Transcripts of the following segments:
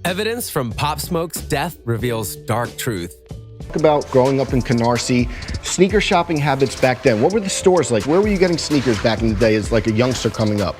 Evidence from Pop Smoke's death reveals dark truth. Talk about growing up in Canarsie, sneaker shopping habits back then. What were the stores like? Where were you getting sneakers back in the day as like a youngster coming up?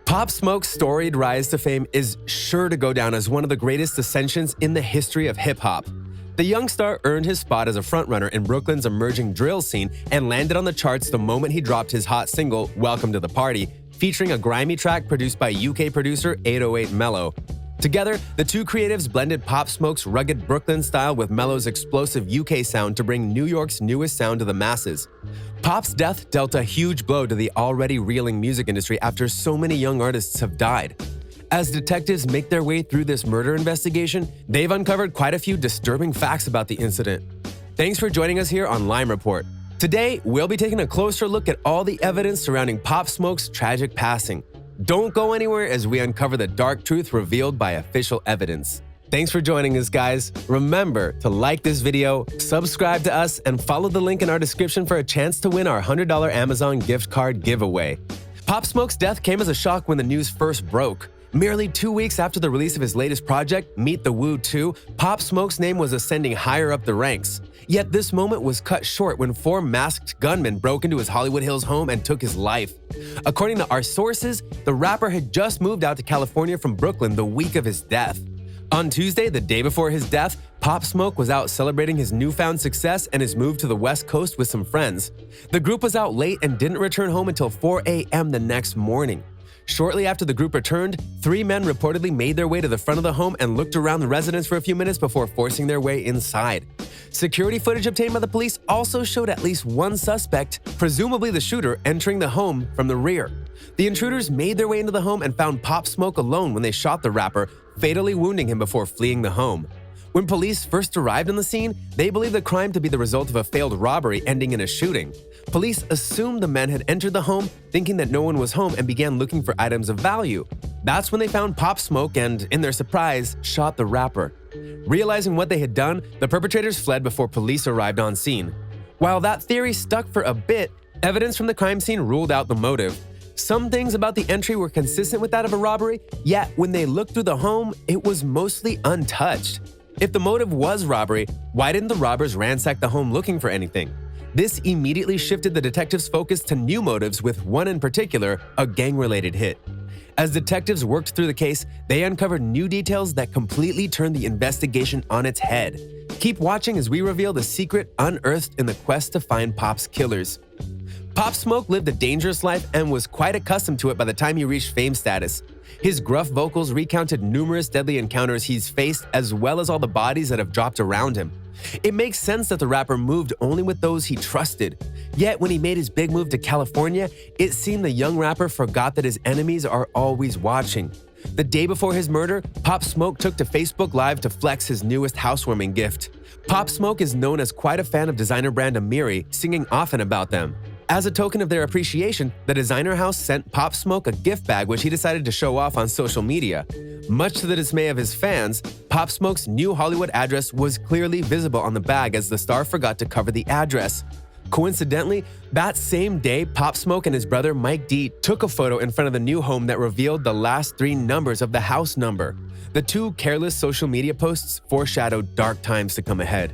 Pop Smoke's storied rise to fame is sure to go down as one of the greatest ascensions in the history of hip-hop. The young star earned his spot as a frontrunner in Brooklyn's emerging drill scene and landed on the charts the moment he dropped his hot single, Welcome to the Party, featuring a grimy track produced by UK producer 808 Mello. Together, the two creatives blended Pop Smoke's rugged Brooklyn style with Mello's explosive UK sound to bring New York's newest sound to the masses. Pop's death dealt a huge blow to the already reeling music industry after so many young artists have died. As detectives make their way through this murder investigation, they've uncovered quite a few disturbing facts about the incident. Thanks for joining us here on Lime Report. Today, we'll be taking a closer look at all the evidence surrounding Pop Smoke's tragic passing. Don't go anywhere as we uncover the dark truth revealed by official evidence. Thanks for joining us, guys. Remember to like this video, subscribe to us, and follow the link in our description for a chance to win our $100 Amazon gift card giveaway. Pop Smoke's death came as a shock when the news first broke. Merely 2 weeks after the release of his latest project, Meet the Woo 2, Pop Smoke's name was ascending higher up the ranks. Yet this moment was cut short when 4 masked gunmen broke into his Hollywood Hills home and took his life. According to our sources, the rapper had just moved out to California from Brooklyn the week of his death. On Tuesday, the day before his death, Pop Smoke was out celebrating his newfound success and his move to the West Coast with some friends. The group was out late and didn't return home until 4 a.m. the next morning. Shortly after the group returned, 3 men reportedly made their way to the front of the home and looked around the residence for a few minutes before forcing their way inside. Security footage obtained by the police also showed at least one suspect, presumably the shooter, entering the home from the rear. The intruders made their way into the home and found Pop Smoke alone when they shot the rapper, fatally wounding him before fleeing the home. When police first arrived on the scene, they believed the crime to be the result of a failed robbery ending in a shooting. Police assumed the men had entered the home, thinking that no one was home, and began looking for items of value. That's when they found Pop Smoke and, in their surprise, shot the rapper. Realizing what they had done, the perpetrators fled before police arrived on scene. While that theory stuck for a bit, evidence from the crime scene ruled out the motive. Some things about the entry were consistent with that of a robbery, yet when they looked through the home, it was mostly untouched. If the motive was robbery, why didn't the robbers ransack the home looking for anything? This immediately shifted the detectives' focus to new motives, with one in particular, a gang-related hit. As detectives worked through the case, they uncovered new details that completely turned the investigation on its head. Keep watching as we reveal the secret unearthed in the quest to find Pop's killers. Pop Smoke lived a dangerous life and was quite accustomed to it by the time he reached fame status. His gruff vocals recounted numerous deadly encounters he's faced, as well as all the bodies that have dropped around him. It makes sense that the rapper moved only with those he trusted. Yet when he made his big move to California, it seemed the young rapper forgot that his enemies are always watching. The day before his murder, Pop Smoke took to Facebook Live to flex his newest housewarming gift. Pop Smoke is known as quite a fan of designer brand Amiri, singing often about them. As a token of their appreciation, the designer house sent Pop Smoke a gift bag which he decided to show off on social media. Much to the dismay of his fans, Pop Smoke's new Hollywood address was clearly visible on the bag as the star forgot to cover the address. Coincidentally, that same day, Pop Smoke and his brother Mike D took a photo in front of the new home that revealed the last 3 numbers of the house number. The 2 careless social media posts foreshadowed dark times to come ahead.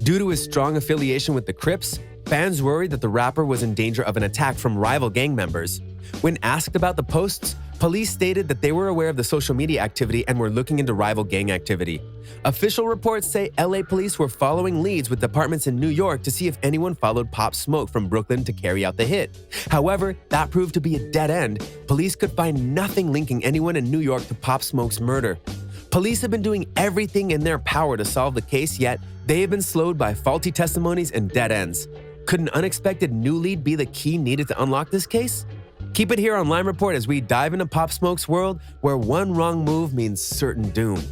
Due to his strong affiliation with the Crips, fans worried that the rapper was in danger of an attack from rival gang members. When asked about the posts, police stated that they were aware of the social media activity and were looking into rival gang activity. Official reports say LA police were following leads with departments in New York to see if anyone followed Pop Smoke from Brooklyn to carry out the hit. However, that proved to be a dead end. Police could find nothing linking anyone in New York to Pop Smoke's murder. Police have been doing everything in their power to solve the case, yet they have been slowed by faulty testimonies and dead ends. Could an unexpected new lead be the key needed to unlock this case? Keep it here on Lime Report as we dive into Pop Smoke's world, where one wrong move means certain doom.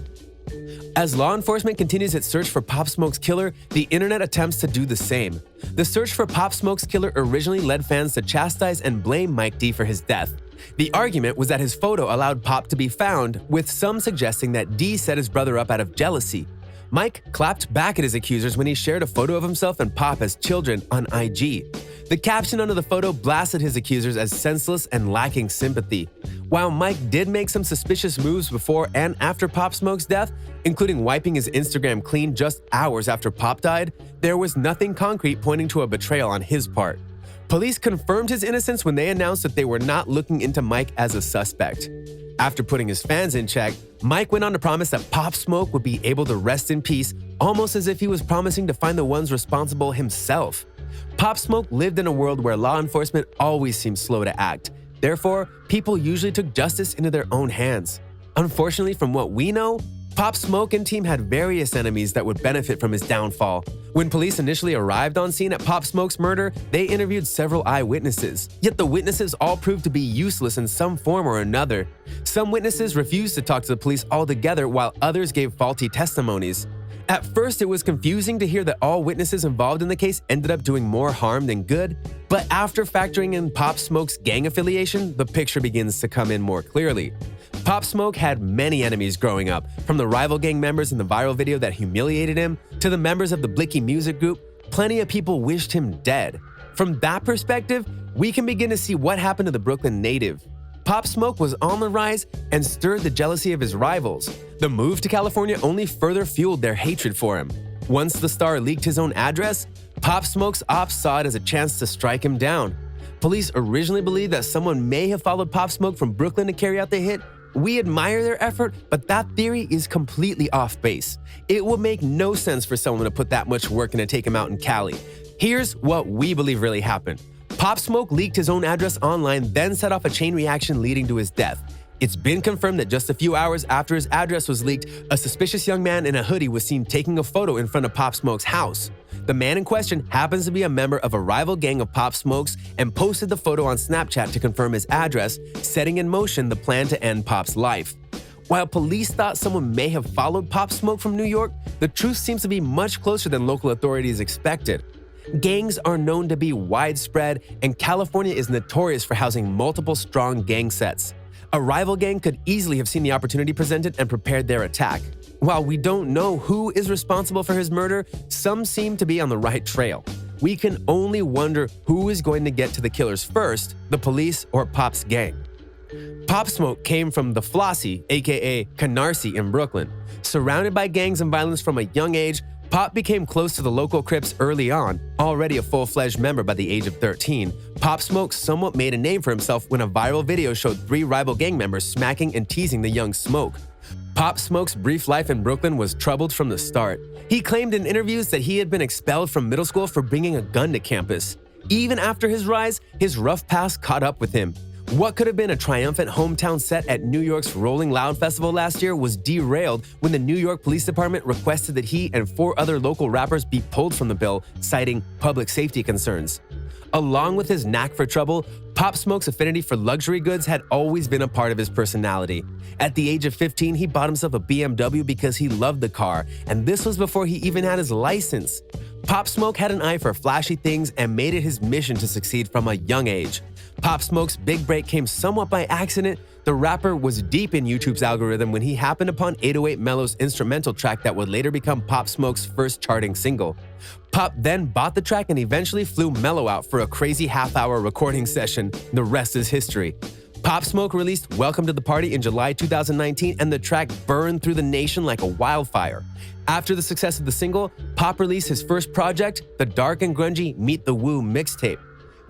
As law enforcement continues its search for Pop Smoke's killer, the internet attempts to do the same. The search for Pop Smoke's killer originally led fans to chastise and blame Mike D for his death. The argument was that his photo allowed Pop to be found, with some suggesting that D set his brother up out of jealousy. Mike clapped back at his accusers when he shared a photo of himself and Pop as children on IG. The caption under the photo blasted his accusers as senseless and lacking sympathy. While Mike did make some suspicious moves before and after Pop Smoke's death, including wiping his Instagram clean just hours after Pop died, there was nothing concrete pointing to a betrayal on his part. Police confirmed his innocence when they announced that they were not looking into Mike as a suspect. After putting his fans in check, Mike went on to promise that Pop Smoke would be able to rest in peace, almost as if he was promising to find the ones responsible himself. Pop Smoke lived in a world where law enforcement always seemed slow to act. Therefore, people usually took justice into their own hands. Unfortunately, from what we know, Pop Smoke and team had various enemies that would benefit from his downfall. When police initially arrived on scene at Pop Smoke's murder, they interviewed several eyewitnesses. Yet the witnesses all proved to be useless in some form or another. Some witnesses refused to talk to the police altogether, while others gave faulty testimonies. At first, it was confusing to hear that all witnesses involved in the case ended up doing more harm than good, but after factoring in Pop Smoke's gang affiliation, the picture begins to come in more clearly. Pop Smoke had many enemies growing up, from the rival gang members in the viral video that humiliated him to the members of the Blicky music group. Plenty of people wished him dead. From that perspective, we can begin to see what happened to the Brooklyn native. Pop Smoke was on the rise and stirred the jealousy of his rivals. The move to California only further fueled their hatred for him. Once the star leaked his own address, Pop Smoke's ops saw it as a chance to strike him down. Police originally believed that someone may have followed Pop Smoke from Brooklyn to carry out the hit. We admire their effort, but that theory is completely off base. It would make no sense for someone to put that much work in to take him out in Cali. Here's what we believe really happened. Pop Smoke leaked his own address online, then set off a chain reaction leading to his death. It's been confirmed that just a few hours after his address was leaked, a suspicious young man in a hoodie was seen taking a photo in front of Pop Smoke's house. The man in question happens to be a member of a rival gang of Pop Smoke's and posted the photo on Snapchat to confirm his address, setting in motion the plan to end Pop's life. While police thought someone may have followed Pop Smoke from New York, the truth seems to be much closer than local authorities expected. Gangs are known to be widespread, and California is notorious for housing multiple strong gang sets. A rival gang could easily have seen the opportunity presented and prepared their attack. While we don't know who is responsible for his murder, some seem to be on the right trail. We can only wonder who is going to get to the killers first, the police or Pop's gang. Pop Smoke came from the Flossie, aka Canarsie in Brooklyn. Surrounded by gangs and violence from a young age, Pop became close to the local Crips early on. Already a full-fledged member by the age of 13, Pop Smoke somewhat made a name for himself when a viral video showed 3 rival gang members smacking and teasing the young Smoke. Pop Smoke's brief life in Brooklyn was troubled from the start. He claimed in interviews that he had been expelled from middle school for bringing a gun to campus. Even after his rise, his rough past caught up with him. What could have been a triumphant hometown set at New York's Rolling Loud Festival last year was derailed when the New York Police Department requested that he and 4 other local rappers be pulled from the bill, citing public safety concerns. Along with his knack for trouble, Pop Smoke's affinity for luxury goods had always been a part of his personality. At the age of 15, he bought himself a BMW because he loved the car, and this was before he even had his license. Pop Smoke had an eye for flashy things and made it his mission to succeed from a young age. Pop Smoke's big break came somewhat by accident. The rapper was deep in YouTube's algorithm when he happened upon 808 Mello's instrumental track that would later become Pop Smoke's first charting single. Pop then bought the track and eventually flew Mello out for a crazy half-hour recording session. The rest is history. Pop Smoke released Welcome to the Party in July 2019, and the track burned through the nation like a wildfire. After the success of the single, Pop released his first project, the dark and grungy Meet the Woo mixtape.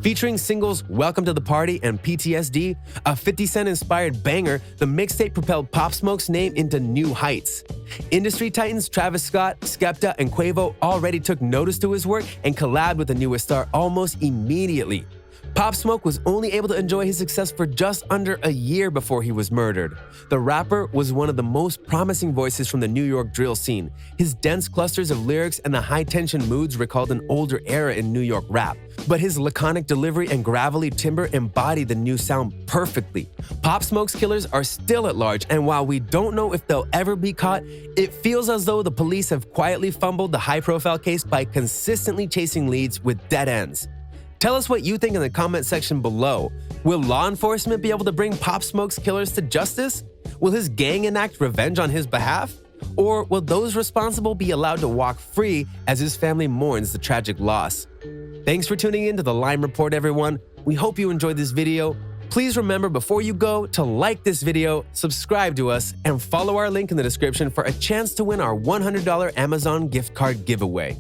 Featuring singles Welcome to the Party and PTSD, a 50 Cent-inspired banger, the mixtape propelled Pop Smoke's name into new heights. Industry titans Travis Scott, Skepta, and Quavo already took notice to his work and collabed with the newest star almost immediately. Pop Smoke was only able to enjoy his success for just under a year before he was murdered. The rapper was one of the most promising voices from the New York drill scene. His dense clusters of lyrics and the high-tension moods recalled an older era in New York rap. But his laconic delivery and gravelly timbre embodied the new sound perfectly. Pop Smoke's killers are still at large, and while we don't know if they'll ever be caught, it feels as though the police have quietly fumbled the high-profile case by consistently chasing leads with dead ends. Tell us what you think in the comment section below. Will law enforcement be able to bring Pop Smoke's killers to justice? Will his gang enact revenge on his behalf? Or will those responsible be allowed to walk free as his family mourns the tragic loss? Thanks for tuning in to the Lime Report, everyone. We hope you enjoyed this video. Please remember before you go to like this video, subscribe to us, and follow our link in the description for a chance to win our $100 Amazon gift card giveaway.